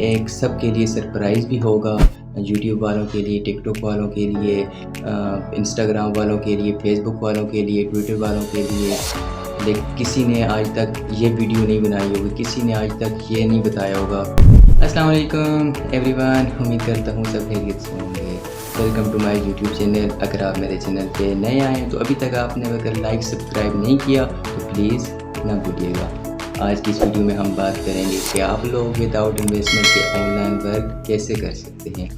एक सब के लिए सरप्राइज़ भी होगा, यूट्यूब वालों के लिए, टिकटॉक वालों के लिए, इंस्टाग्राम वालों के लिए, फेसबुक वालों के लिए, ट्विटर वालों के लिए। लेकिन किसी ने आज तक ये वीडियो नहीं बनाई होगी, किसी ने आज तक ये नहीं बताया होगा। अस्सलाम वालेकुम एवरीवन, उम्मीद करता हूँ सब खैरियत से होंगे। Welcome to my YouTube channel. अगर आप मेरे चैनल पे नए आए हैं तो अभी तक आपने अगर लाइक सब्सक्राइब नहीं किया तो प्लीज़ ना भूलिएगा। आज की इस वीडियो में हम बात करेंगे कि आप लोग विदाउट इन्वेस्टमेंट के ऑनलाइन वर्क कैसे कर सकते हैं,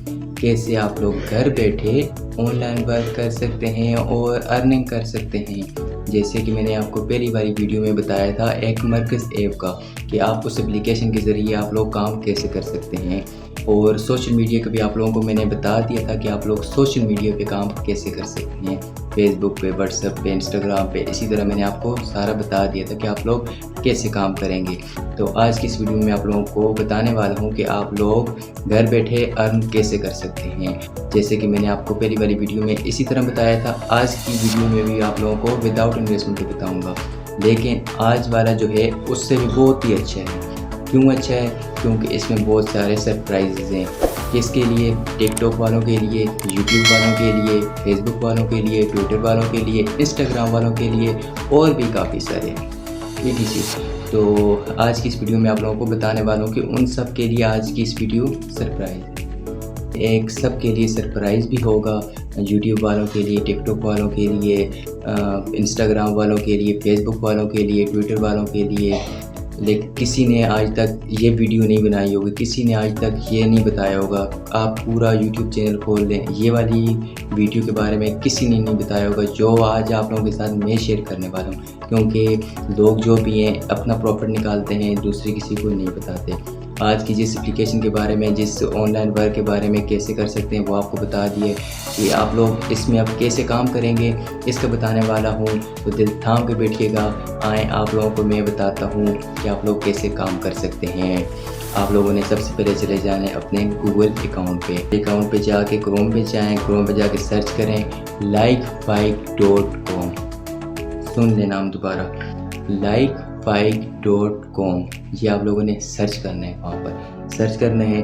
कैसे आप लोग घर बैठे ऑनलाइन वर्क कर सकते हैं और अर्निंग कर सकते हैं। जैसे कि मैंने आपको पहली वाली वीडियो में बताया था एक मरकज़ ऐप का कि आप उस एप्लीकेशन के ज़रिए आप लोग काम कैसे कर सकते हैं, और सोशल मीडिया का भी आप लोगों को मैंने बता दिया था कि आप लोग सोशल मीडिया पे काम कैसे कर सकते हैं, फेसबुक पे, व्हाट्सएप पे, इंस्टाग्राम पे। इसी तरह मैंने आपको सारा बता दिया था कि आप लोग कैसे काम करेंगे। तो आज की इस वीडियो में आप लोगों को बताने वाला हूँ कि आप लोग घर बैठे अर्न कैसे कर सकते हैं। जैसे कि मैंने आपको पहली वाली वीडियो में इसी तरह बताया था, आज की वीडियो में भी आप लोगों को विदाउट इन्वेस्टमेंट बताऊँगा, लेकिन आज वाला जो है उससे भी बहुत ही अच्छा है। क्यों अच्छा है? क्योंकि इसमें बहुत सारे सरप्राइजेज़ हैं। किसके लिए? टिकटॉक वालों के लिए, यूट्यूब वालों के लिए, फेसबुक वालों के लिए, ट्विटर वालों के लिए, इंस्टाग्राम वालों के लिए और भी काफ़ी सारे etc। तो आज की इस वीडियो में आप लोगों को बताने वाला हूँ कि उन सब के लिए आज की इस वीडियो सरप्राइज़ है। एक सब के लिए सरप्राइज़ भी होगा, यूट्यूब वालों के लिए, टिकटॉक वालों के लिए, इंस्टाग्राम वालों के लिए, फेसबुक वालों के लिए, ट्विटर वालों के लिए। लेकिन किसी ने आज तक ये वीडियो नहीं बनाई होगी, किसी ने आज तक ये नहीं बताया होगा। आप पूरा यूट्यूब चैनल खोल लें, ये वाली वीडियो के बारे में किसी ने नहीं बताया होगा जो आज आप लोगों के साथ मैं शेयर करने वाला हूँ। क्योंकि लोग जो भी हैं अपना प्रॉफिट निकालते हैं, दूसरे किसी को नहीं बताते। आज की जिस एप्लीकेशन के बारे में, जिस ऑनलाइन वर्क के बारे में कैसे कर सकते हैं वो आपको बता दिए कि आप लोग इसमें अब कैसे काम करेंगे, इसका बताने वाला हूँ। तो दिल थाम के बैठिएगा, आए आप लोगों को मैं बताता हूँ कि आप लोग कैसे काम कर सकते हैं। आप लोगों ने सबसे पहले चले जाना है अपने गूगल अकाउंट पे जाके क्रोम पे जाएँ, क्रोम पे जाके सर्च करें likefight.com। सुन ले नाम दोबारा, likefight.com। ये आप लोगों ने सर्च करना है, वहाँ पर सर्च करना है।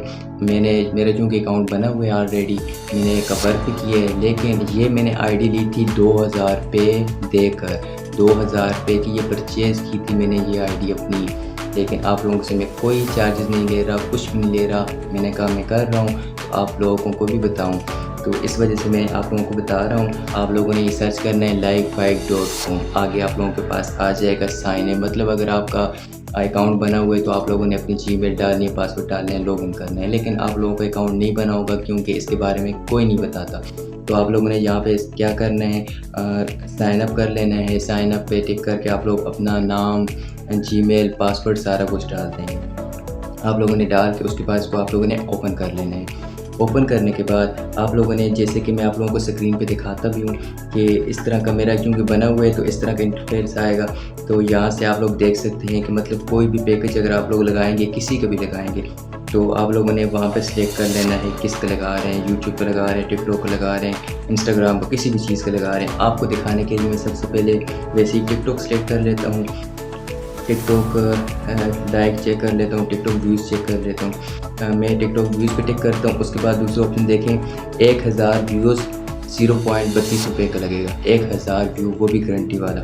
मेरा चूँकि अकाउंट बना हुआ है ऑलरेडी, मैंने कवर भी किया है, लेकिन ये मैंने आईडी ली थी 2000 रुपये देकर। 2000 रुपये की ये परचेज़ की थी मैंने ये आईडी अपनी। लेकिन आप लोगों से मैं कोई चार्जेस नहीं ले रहा, कुछ भी नहीं ले रहा। मैंने कहा मैं कर रहा हूँ, आप लोगों को भी बताऊँ, तो इस वजह से मैं आप लोगों को बता रहा हूँ। आप लोगों ने ये सर्च करना है likefight.com। आगे आप लोगों के पास आ जाएगा साइन है, मतलब अगर आपका अकाउंट बना हुआ है तो आप लोगों ने अपनी जीमेल डालनी है, पासवर्ड डालना है, लॉगिन करना है। लेकिन आप लोगों का अकाउंट नहीं बना होगा क्योंकि इसके बारे में कोई नहीं बताता। तो आप लोगों ने यहाँ पे क्या करना है, साइन अप कर लेना है। साइन अप पे टिक करके आप लोग अपना नाम, जीमेल, पासवर्ड सारा कुछ डाल देंगे। आप लोगों ने डाल के उसके बाद इसको आप लोगों ने ओपन कर लेना है। ओपन करने के बाद आप लोगों ने, जैसे कि मैं आप लोगों को स्क्रीन पे दिखाता भी हूँ कि इस तरह का मेरा क्योंकि बना हुआ है तो इस तरह का इंटरफेस आएगा। तो यहाँ से आप लोग देख सकते हैं कि मतलब कोई भी पैकेज अगर आप लोग लगाएंगे, किसी का भी लगाएंगे, तो आप लोगों ने वहाँ पे सिलेक्ट कर लेना है किसका लगा रहे हैं। यूट्यूब पर लगा रहे हैं, टिकटॉक पर लगा रहे हैं, इंस्टाग्राम पर, किसी भी चीज़ का लगा रहे हैं। आपको दिखाने के लिए मैं सबसे पहले वैसे ही टिकटॉक सेलेक्ट कर लेता हूँ। टिकटॉक लाइक चेक कर लेता हूँ, टिकटॉक व्यूज़ चेक कर लेता हूँ। मैं टिकटॉक व्यूज़ पे टिक करता हूँ। उसके बाद दूसरा ऑप्शन देखें, 1000 व्यूज़ 0.32 रुपये का लगेगा। 1000 व्यू, वो भी गारंटी वाला,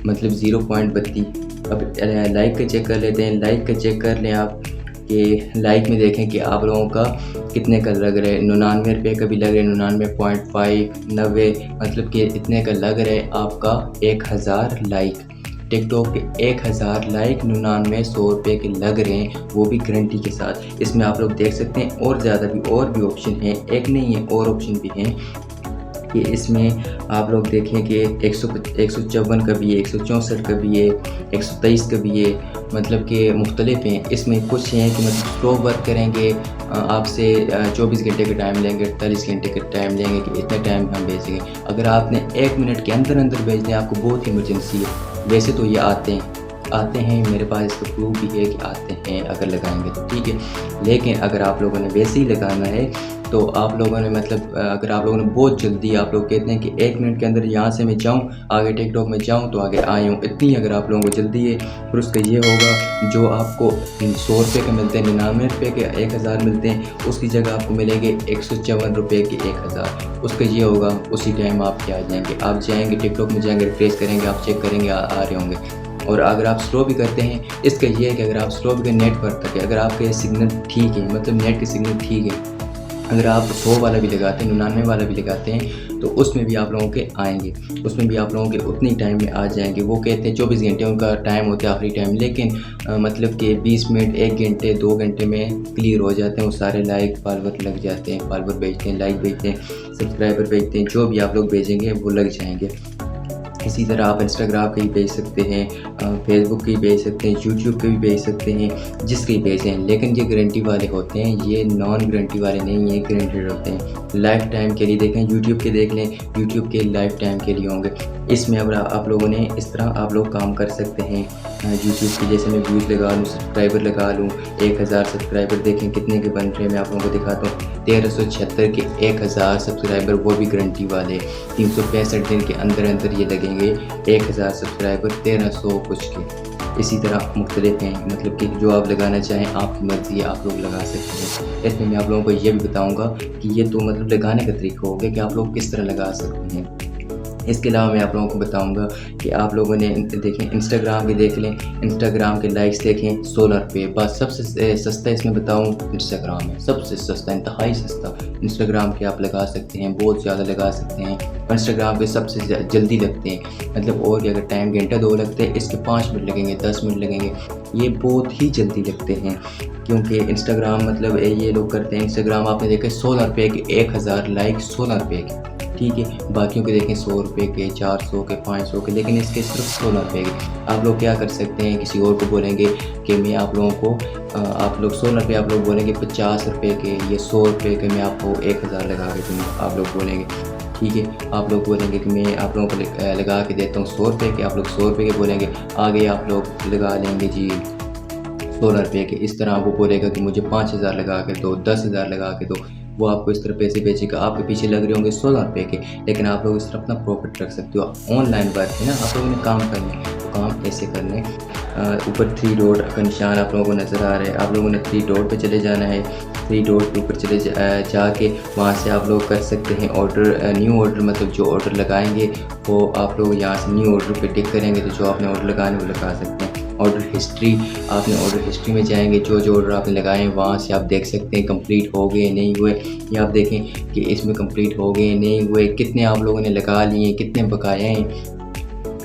मतलब 0.32। अब लाइक का चेक कर लेते हैं। लाइक का चेक कर लें आप कि लाइक में देखें कि आप लोगों का कितने का लग रहा है। 99 रुपये का भी लग रहा है, 99.5, 90, मतलब कि इतने का लग रहा है आपका 1000 लाइक। टिकटॉक पे 1000 लाइक 99 100 रुपये के लग रहे हैं, वो भी गारंटी के साथ। इसमें आप लोग देख सकते हैं और ज़्यादा भी और भी ऑप्शन हैं, एक नहीं है और ऑप्शन भी हैं कि इसमें आप लोग देखें कि 154 का भी है, 164 का भी है, 123 का भी है, मतलब कि मुख्तलिफ हैं। इसमें कुछ हैं कि मतलब स्लो वर्क करेंगे, आपसे 24 घंटे का टाइम लेंगे, 48 घंटे का टाइम लेंगे कि इतने टाइम हम भेजेंगे। अगर आपने 1 मिनट के अंदर भेजने, आपको बहुत ही इमरजेंसी है। वैसे तो ये आते हैं, मेरे पास इसका प्रूफ भी है कि आते हैं, अगर लगाएंगे तो ठीक है। लेकिन अगर आप लोगों ने वैसे ही लगाना है तो आप लोगों ने मतलब अगर आप लोगों ने बहुत जल्दी आप लोग कहते हैं कि 1 मिनट के अंदर यहाँ से मैं जाऊँ आगे टिकटॉक में जाऊँ तो आगे आए हूँ, इतनी अगर आप लोगों को जल्दी है फिर उसका ये होगा जो आपको 100 रुपये के मिलते हैं 99 रुपये के 1000 मिलते हैं, उसकी जगह आपको मिलेंगे 154 रुपये के 1000। उसका ये होगा उसी टाइम आप क्या आ जाएंगे, आप जाएंगे टिकटॉक में जाएंगे, रिफ्रेश करेंगे, आप चेक करेंगे आ रहे होंगे। और अगर आप स्लो भी करते हैं इसका ये है कि अगर आप स्लो भी नेट पर तक है, अगर आपके सिग्नल ठीक है मतलब नेट के सिग्नल ठीक है, अगर आप 100 वाला भी लगाते हैं 99 वाला भी लगाते हैं तो उसमें भी आप लोगों के आएंगे, उसमें भी आप लोगों के उतनी टाइम में आ जाएंगे। वो कहते हैं 24 घंटे उनका टाइम होता है आखिरी टाइम, लेकिन मतलब कि 20 मिनट 1 घंटे 2 घंटे में क्लियर हो जाते हैं। वो सारे लाइक फॉलोवर लग जाते हैं, फॉलोवर भेजते हैं, लाइक भेजते हैं, सब्सक्राइबर भेजते हैं, जो भी आप लोग भेजेंगे वो लग जाएंगे। इसी तरह आप इंस्टाग्राम के भी भेज सकते हैं, फेसबुक के भी भेज सकते हैं, यूट्यूब के भी भेज सकते हैं, जिसके भेजें, लेकिन ये गारंटी वाले होते हैं, ये नॉन गारंटी वाले नहीं है, गारंटेड होते हैं। लाइफ टाइम के लिए देखें, यूट्यूब के देख लें, यूट्यूब के लाइफ टाइम के लिए होंगे। इसमें अब आप लोगों ने इस तरह आप लोग काम कर सकते हैं यूट्यूब की, जैसे मैं व्यूज़ लगा लूँ, सब्सक्राइबर लगा लूँ, 1000 सब्सक्राइबर देखें कितने के बन रहे हैं, मैं आप लोगों को दिखाता हूँ। 1376 के 1000 सब्सक्राइबर, वो भी गारंटी वाले। 365 दिन के अंदर अंदर ये लगेंगे 1000 सब्सक्राइबर 1300 कुछ के। इसी तरह मुख्तलिफ हैं, मतलब कि जो आप लगाना चाहें आपकी मर्ज़ी है, आप लोग लगा सकते हैं। इसमें मैं आप लोगों को ये भी बताऊंगा कि ये तो मतलब लगाने का तरीका हो गया कि आप लोग किस तरह लगा सकते हैं। इसके अलावा मैं आप लोगों को बताऊंगा कि आप लोगों ने देखें इंस्टाग्राम के देख लें, इंस्टाग्राम के लाइक्स देखें 16 रुपये, बस सबसे सस्ता इसमें बताऊं इंस्टाग्राम है, सबसे सस्ता, इंतहाई सस्ता इंस्टाग्राम के आप लगा सकते हैं, बहुत ज़्यादा लगा सकते हैं। इंस्टाग्राम पे सबसे जल्दी लगते हैं, मतलब और कि अगर टाइम घंटा 2 लगते हैं, इसके 5 मिनट लगेंगे, 10 मिनट लगेंगे, ये बहुत ही जल्दी लगते हैं। क्योंकि इंस्टाग्राम मतलब ये लोग करते हैं, इंस्टाग्राम आपने देखा 16 रुपये के 1000 लाइक, 16 रुपये के, ठीक है। बाकियों के देखें 100 रुपये के, 400 के, 500 के, लेकिन इसके सिर्फ 16 रुपये के। आप लोग क्या कर सकते हैं, किसी और को बोलेंगे कि मैं आप लोगों को आप लोग 16 रुपये आप लोग बोलेंगे 50 रुपये के, ये 100 रुपये के मैं आपको 1000 लगा के दूँगा, आप लोग बोलेंगे, ठीक है। आप लोग बोलेंगे कि मैं आप लोगों को लगा के देता हूँ 100 रुपये के, आप लोग 100 रुपये के बोलेंगे, आगे आप लोग लगा लेंगे जी 16 रुपये के। इस तरह वो बोलेगा कि मुझे 5000 लगा के दो, 10,000 लगा के दो, वो आपको इस तरह पैसे बेचेगा। आपके पीछे लग रहे होंगे 16 रुपये के, लेकिन आप लोग इस तरह अपना प्रॉफिट रख सकते हो। ऑनलाइन वर्क है ना, आप लोगों ने काम करने, तो काम ऐसे करने। ऊपर 3 डॉट का निशान आप लोगों को नज़र आ रहा है, आप लोगों ने 3 डॉट पे चले जाना है। 3 डॉट के ऊपर चले जाके वहाँ से आप लोग कर सकते हैं ऑर्डर, न्यू ऑर्डर, मतलब जो ऑर्डर लगाएंगे वो आप लोग यहाँ से न्यू ऑर्डर पे टिक करेंगे, तो जो आपने ऑर्डर लगाने वो लगा सकते हैं। ऑर्डर हिस्ट्री, आपने ऑर्डर हिस्ट्री में जाएंगे, जो जो ऑर्डर आपने लगाए हैं वहाँ से आप देख सकते हैं कंप्लीट हो गए नहीं हुए, या आप देखें कि इसमें कंप्लीट हो गए नहीं हुए, कितने आप लोगों ने लगा लिए, कितने बकाए हैं,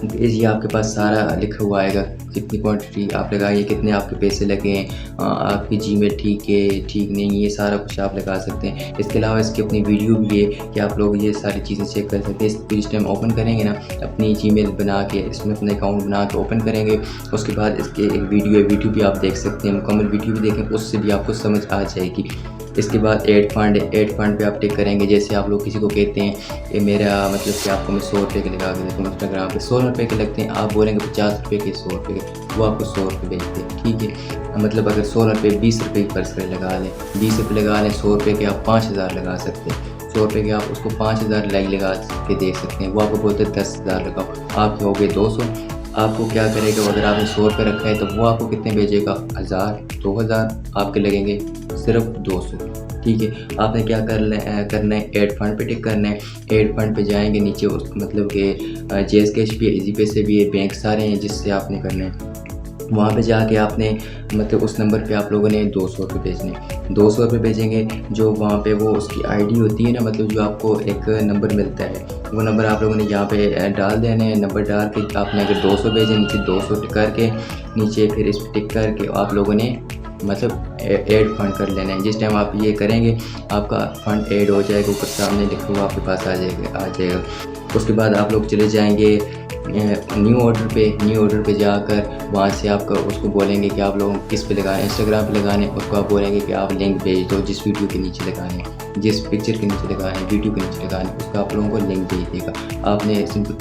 ये आपके पास सारा लिखा हुआ आएगा। कितनी क्वांटिटी आप लगाइए, कितने आपके पैसे लगे हैं, आपकी जीमेल ठीक है ठीक नहीं, ये सारा कुछ आप लगा सकते हैं। इसके अलावा इसकी अपनी वीडियो भी है कि आप लोग ये सारी चीज़ें चेक कर सकते हैं। इसको जिस टाइम ओपन करेंगे ना, अपनी जीमेल बना के इसमें अपना अकाउंट बना के ओपन करेंगे, उसके बाद इसके एक वीडियो भी आप देख सकते हैं, मुकम्मल वीडियो भी देखें, उससे भी आपको समझ आ जाएगी। इसके बाद ऐड फंड है, ऐड फंड पे आप टिक करेंगे। जैसे आप लोग किसी को कहते हैं कि मेरा मतलब कि आपको मैं 100 रुपये के लगा के देता हूँ, इंस्टाग्राम पे 16 रुपये के लगते हैं, आप बोलेंगे 50 रुपये के, 100 रुपये के, वो आपको 100 रुपये भेजते हैं, ठीक है। मतलब अगर 16 रुपये 20 रुपये की फर्ज करें लगा लें, 20 रुपये लगा लें, 100 रुपये के आप 5000 लगा सकते हैं, 100 रुपये के आप उसको 5000 लाइक लगा के दे सकते हैं, वो आपको बोलते हैं 10,000 लगाओ, आपके हो गए 200। आपको क्या करेगा, अगर आपने 100 रुपये रखा है तो वो आपको कितने भेजेगा, 1000, 2000, आपके लगेंगे सिर्फ 200, ठीक है। आपने क्या करना है, ऐड फंड पे टिक करना है। ऐड फंड पे जाएंगे, नीचे उस मतलब कि जेस कैश भी है, इजी पैसे भी है, बैंक सारे हैं जिससे आपने करना है। वहाँ पे जाके आपने मतलब उस नंबर पे आप लोगों ने 200 रुपये भेजने, 200 रुपये भेजेंगे। जो वहाँ पे वो उसकी आईडी होती है ना, मतलब जो आपको एक नंबर मिलता है, वो नंबर आप लोगों ने यहाँ पे डाल देना है। नंबर डाल के आपने अगर 200 भेजे, नीचे 200 टिक करके, नीचे फिर इस पर टिक करके आप लोगों ने मतलब ऐड फंड कर लेना है। जिस टाइम आप ये करेंगे आपका फंड ऐड हो जाएगा, ऊपर सामने लिखा हुआ आपके पास आ जाएगा। उसके बाद आप लोग चले जाएंगे न्यू ऑर्डर पे जाकर वहाँ से आपका उसको बोलेंगे कि आप लोग किस पे लगाएं, इंस्टाग्राम पे लगाने, उसको आप बोलेंगे कि आप लिंक भेज दो, जिस वीडियो के नीचे लगाने, जिस पिक्चर के नीचे लगाने, वीडियो के नीचे लगाने, उसका आप लोगों को लिंक भेज देगा। आपने सिंपल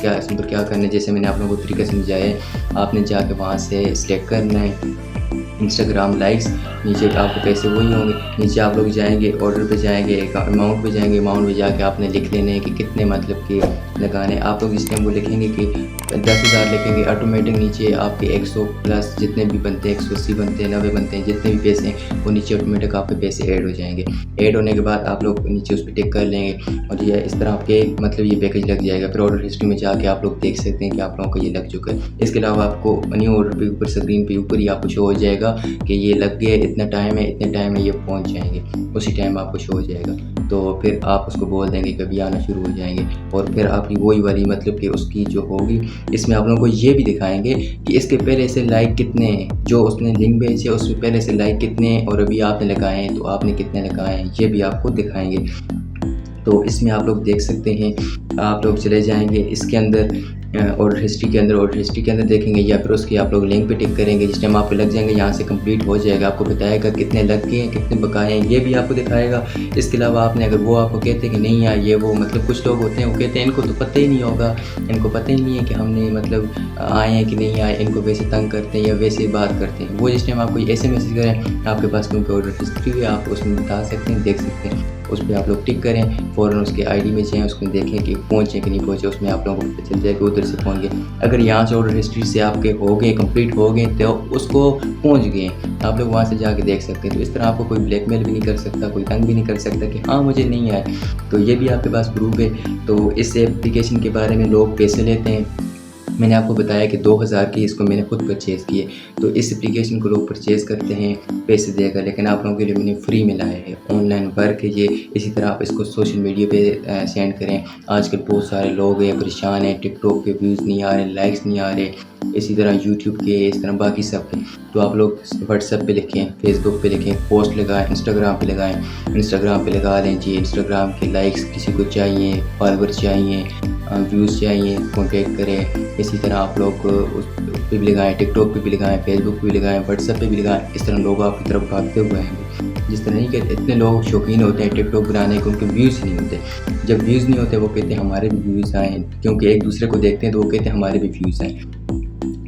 क्या करना है, जैसे मैंने आप लोगों को तरीका समझाया है, आपने जाके वहाँ से सिलेक्ट करना है, इंस्टाग्राम लाइक्स, नीचे आपके पैसे वही होंगे। नीचे आप लोग जाएंगे, ऑर्डर पे जाएंगे, अमाउंट पे जाएंगे, अमाउंट पे जाके आपने लिख लेने हैं कि कितने मतलब कि लगाने। आप लोग इस टाइम वो लिखेंगे कि 10,000 लिखेंगे, ऑटोमेटिक नीचे आपके 100 प्लस जितने भी बनते हैं, 180 बनते हैं, 90 बनते हैं, जितने भी पैसे हैं वो नीचे ऑटोमेटिक आपके पैसे ऐड हो जाएंगे। ऐड होने के बाद आप लोग नीचे उस पर टिक कर लेंगे और ये इस तरह आपके मतलब ये पैकेज लग जाएगा। फिर ऑर्डर हिस्ट्री में जाके आप लोग देख सकते हैं कि आप लोगों को ये लग चुका है। इसके अलावा आपको न्यू ऑर्डर पे ऊपर स्क्रीन पे ऊपर ही आपको शो हो जाएगा कि ये लग गया, इतना टाइम है, इतने टाइम में ये पहुंच जाएंगे, उसी टाइम आपको शो हो जाएगा। तो फिर आप उसको बोल देंगे कभी आना शुरू हो जाएंगे और फिर आपकी वही वाली मतलब कि उसकी जो होगी, इसमें आप लोगों को ये भी दिखाएंगे कि इसके पहले से लाइक कितने हैं, जो उसने लिंक भेजे उससे पहले से लाइक कितने हैं और अभी आपने लगाए हैं तो आपने कितने लगाए हैं, ये भी आपको दिखाएंगे। तो इसमें आप लोग देख सकते हैं। आप लोग चले जाएंगे इसके अंदर ऑर्डर हिस्ट्री के अंदर, ऑर्डर हिस्ट्री के अंदर देखेंगे या फिर उसकी आप लोग लिंक पे टिक करेंगे। जिस टाइम आपको लग जाएंगे यहाँ से कंप्लीट हो जाएगा, आपको बताएगा कितने लग गए हैं, कितने बकाए हैं, ये भी आपको दिखाएगा। इसके अलावा आपने अगर वो आपको कहते हैं कि नहीं यार ये वो मतलब कुछ लोग होते हैं वो कहते हैं इनको तो पता ही नहीं होगा, इनको पता ही नहीं है कि हमने मतलब आए हैं कि नहीं आए, इनको वैसे तंग करते हैं या वैसे बात करते हैं। वो जिस टाइम आपको ऐसे मैसेज करें आपके पास क्योंकि ऑर्डर हिस्ट्री है, आप उसमें बता सकते हैं, देख सकते हैं। उस पर आप लोग टिक करें, फ़ौरन उसके आईडी में जाएँ, उसको देखें कि पहुँचे कि नहीं पहुँचे, उसमें आप लोगों को पता चल जाएगा उधर से पहुँच गए। अगर यहाँ से ऑर्डर हिस्ट्री से आपके हो गए, कंप्लीट हो गए तो उसको पहुँच गए, आप लोग वहाँ से जाके देख सकते हैं। तो इस तरह आपको कोई ब्लैकमेल भी नहीं कर सकता, कोई तंग भी नहीं कर सकता कि हाँ मुझे नहीं आए। तो ये भी आपके पास प्रूफ है। तो इस एप्लीकेशन के बारे में लोग पैसे लेते हैं। मैंने आपको बताया कि 2000 की इसको मैंने खुद परचेज़ किए। तो इस एप्लीकेशन को लोग परचेज़ करते हैं पैसे देकर, लेकिन आप लोगों के लिए मैंने फ्री में लाया है, ऑनलाइन वर्क है ये। इसी तरह आप इसको सोशल मीडिया पे सेंड करें। आजकल बहुत सारे लोग हैं परेशान हैं, टिकटॉक के व्यूज़ नहीं आ रहे, लाइक्स नहीं आ रहे, इसी तरह यूट्यूब के, इस तरह बाकी सब के। तो आप लोग व्हाट्सएप पे लिखें, फेसबुक पे लिखें, पोस्ट लगाएं, इंस्टाग्राम पे लगाएं, इंस्टाग्राम पे लगा लें जी। इंस्टाग्राम के लाइक्स किसी को चाहिए, फॉलोअर्स चाहिए, व्यूज़ चाहिए, कॉन्टेक्ट करें। इसी तरह आप लोग उस पे भी लगाएं, टिकटॉक पे भी लगाएं, फेसबुक पे भी लगाएं, व्हाट्सएप पे भी लगाएं। इस तरह लोग आपकी तरफ भागते हुए हैं। जिस तरह नहीं कि इतने लोग शौकीन होते हैं टिकटॉक बनाने के, उनके व्यूज़ नहीं होते। जब व्यूज़ नहीं होते वो कहते हैं हमारे भी व्यूज़ आएँ, क्योंकि एक दूसरे को देखते हैं तो वो कहते हैं हमारे भी व्यूज़ आएँ।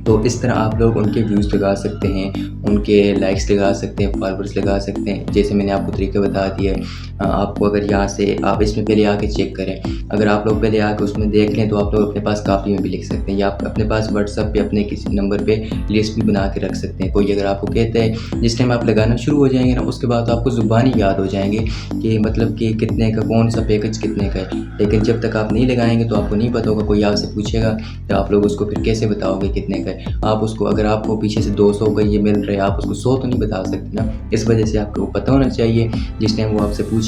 तो इस तरह आप लोग उनके व्यूज़ लगा सकते हैं, उनके लाइक्स लगा सकते हैं, फॉलोअर्स लगा सकते हैं। जैसे मैंने आपको तरीका बता दिया है। आपको अगर यहाँ से आप इसमें पहले आके चेक करें, अगर आप लोग पहले आके उसमें देख लें तो आप लोग अपने पास कापी में भी लिख सकते हैं, या आप अपने पास व्हाट्सएप पे अपने किसी नंबर पे लिस्ट भी बना के रख सकते हैं। कोई अगर आपको कहता है, जिस टाइम आप लगाना शुरू हो जाएंगे ना उसके बाद आपको ज़ुबानी याद हो जाएंगे कि मतलब कि कितने का कौन सा पैकेज कितने का है। लेकिन जब तक आप नहीं लगाएंगे तो आपको नहीं पता होगा, कोई आपसे पूछेगा तो आप लोग उसको फिर कैसे बताओगे कितने का है। आप उसको अगर आपको पीछे से 200 का ये मिल रहा है, आप उसको 100 तो नहीं बता सकते ना। इस वजह से आपको पता होना चाहिए जिस टाइम वो आपसे पूछें।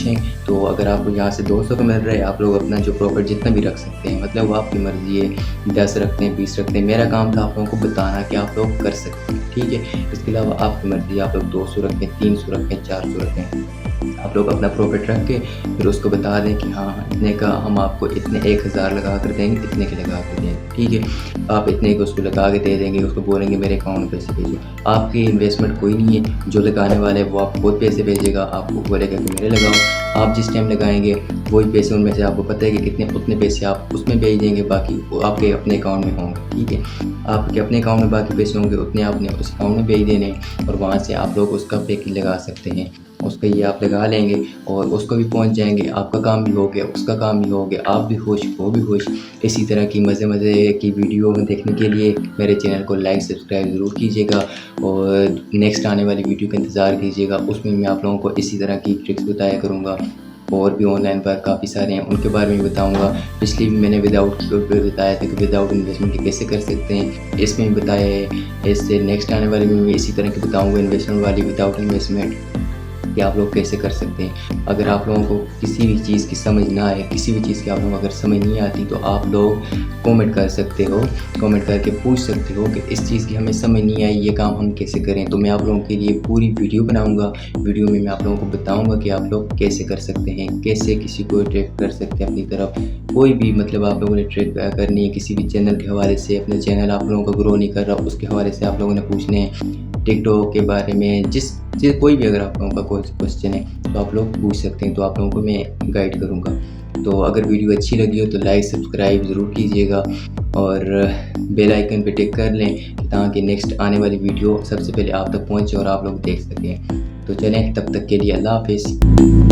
तो अगर आपको यहाँ से 200 का मिल रहा है, आप लोग अपना जो प्रॉफिट जितना भी रख सकते हैं, मतलब वो आपकी मर्ज़ी है, 10 रखते हैं, 20 रखते हैं। मेरा काम था आप लोगों को बताना कि आप लोग कर सकते हैं, ठीक है। इसके अलावा आपकी मर्ज़ी, आप लोग 200 रखें, 300 रखें, 400 रखें। आप लोग अपना प्रॉफिट रख के फिर उसको बता दें कि हाँ इतने का हम आपको इतने 1000 लगा कर देंगे, इतने के लगा कर देंगे, ठीक है। आप इतने को उसको लगा के दे देंगे, उसको बोलेंगे मेरे अकाउंट में पैसे भेजो। आपकी इन्वेस्टमेंट कोई नहीं है, जो लगाने वाले है वो आपको बहुत पैसे भेजेगा, आपको बोलेगा कि मेरे लगाओ। आप जिस टाइम लगाएंगे वही पैसे उनमें से आपको पता है कि कितने, उतने पैसे आप उसमें भेज देंगे, बाकी वो आपके अपने अकाउंट में होंगे, ठीक है। आपके अपने अकाउंट में बाकी पैसे होंगे, उतने आपने उस अकाउंट में भेज देने और वहाँ से आप लोग उसका पैकेज लगा सकते हैं। उसका ये आप लगा लेंगे और उसको भी पहुंच जाएंगे, आपका काम भी हो गया, उसका काम भी हो गया, आप भी खुश, वो भी खुश। इसी तरह की मज़े की वीडियो देखने के लिए मेरे चैनल को लाइक सब्सक्राइब ज़रूर कीजिएगा और नेक्स्ट आने वाली वीडियो का इंतज़ार कीजिएगा। उसमें मैं आप लोगों को इसी तरह की ट्रिक्स बताया करूँगा और भी ऑनलाइन पर काफ़ी सारे हैं, उनके बारे में बताऊंगा। पिछली भी मैंने विदाउट के ऊपर बताया था कि विदाउट इन्वेस्टमेंट कैसे कर सकते हैं, इसमें भी बताया है। इससे नेक्स्ट आने वाले में मैं इसी तरह की बताऊंगा इन्वेस्टमेंट वाली, विदाउट इन्वेस्टमेंट कि आप लोग कैसे कर सकते हैं। अगर आप लोगों को किसी भी चीज़ की समझ ना आए, किसी भी चीज़ की आप लोगों को अगर समझ नहीं आती तो आप लोग कमेंट कर सकते हो, कमेंट करके पूछ सकते हो कि इस चीज़ की हमें समझ नहीं आई, ये काम हम कैसे करें। तो मैं आप लोगों के लिए पूरी वीडियो बनाऊंगा। वीडियो में मैं आप लोगों को बताऊंगा कि आप लोग कैसे कर सकते हैं, कैसे किसी को अट्रैक्ट कर सकते हैं अपनी तरफ। कोई भी मतलब आप लोगों ने अट्रैक्ट करनी है किसी भी चैनल के हवाले से, अपने चैनल आप लोगों का ग्रो नहीं कर रहा उसके हवाले से आप लोगों ने पूछने हैं, टिकटॉक के बारे में, जिस कोई भी अगर आप लोगों का बहुत से क्वेश्चन हैं तो आप लोग पूछ सकते हैं, तो आप लोगों को मैं गाइड करूँगा। तो अगर वीडियो अच्छी लगी हो तो लाइक सब्सक्राइब ज़रूर कीजिएगा और बेल आइकन पे टिक कर लें ताकि नेक्स्ट आने वाली वीडियो सबसे पहले आप तक पहुंचे और आप लोग देख सकें। तो चलें, तब तक के लिए अल्लाह हाफ़िज़।